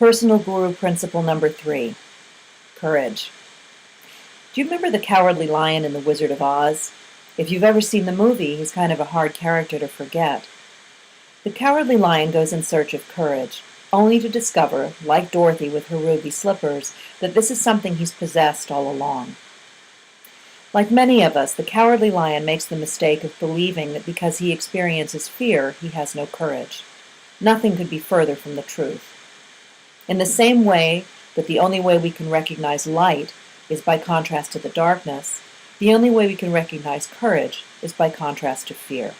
Personal Guru Principle number 3, courage. Do you remember the Cowardly Lion in The Wizard of Oz? If you've ever seen the movie, he's kind of a hard character to forget. The Cowardly Lion goes in search of courage, only to discover, like Dorothy with her ruby slippers, that this is something he's possessed all along. Like many of us, the Cowardly Lion makes the mistake of believing that because he experiences fear, he has no courage. Nothing could be further from the truth. In the same way that the only way we can recognize light is by contrast to the darkness, the only way we can recognize courage is by contrast to fear.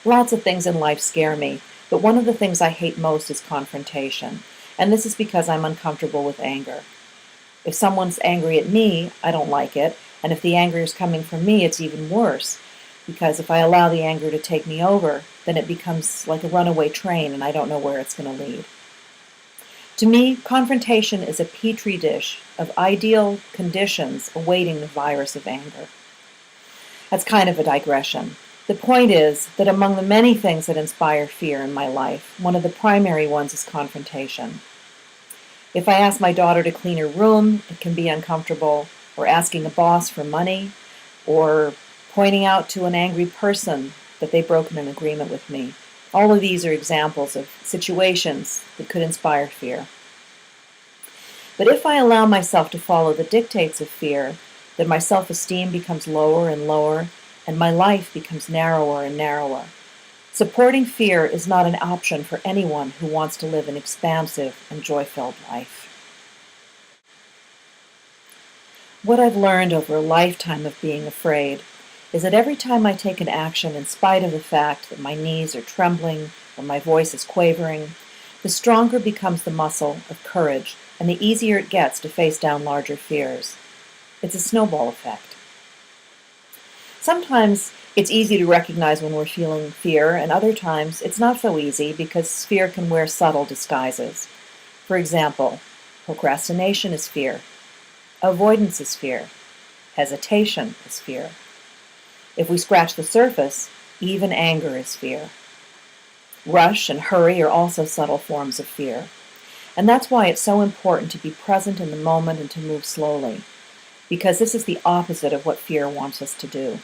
Lots of things in life scare me, but one of the things I hate most is confrontation, and this is because I'm uncomfortable with anger. If someone's angry at me, I don't like it, and if the anger is coming from me, it's even worse, because if I allow the anger to take me over, then it becomes like a runaway train and I don't know where it's going to lead. To me, confrontation is a petri dish of ideal conditions awaiting the virus of anger. That's kind of a digression. The point is that among the many things that inspire fear in my life, one of the primary ones is confrontation. If I ask my daughter to clean her room, it can be uncomfortable, or asking a boss for money, or pointing out to an angry person that they've broken an agreement with me. All of these are examples of situations that could inspire fear. But if I allow myself to follow the dictates of fear, then my self-esteem becomes lower and lower, and my life becomes narrower and narrower. Supporting fear is not an option for anyone who wants to live an expansive and joy-filled life. What I've learned over a lifetime of being afraid is that every time I take an action in spite of the fact that my knees are trembling or my voice is quavering, the stronger becomes the muscle of courage and the easier it gets to face down larger fears. It's a snowball effect. Sometimes it's easy to recognize when we're feeling fear, and other times it's not so easy because fear can wear subtle disguises. For example, procrastination is fear. Avoidance is fear. Hesitation is fear. If we scratch the surface, even anger is fear. Rush and hurry are also subtle forms of fear. And that's why it's so important to be present in the moment and to move slowly, because this is the opposite of what fear wants us to do.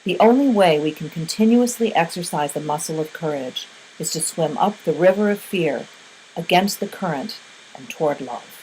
The only way we can continuously exercise the muscle of courage is to swim up the river of fear, against the current, and toward love.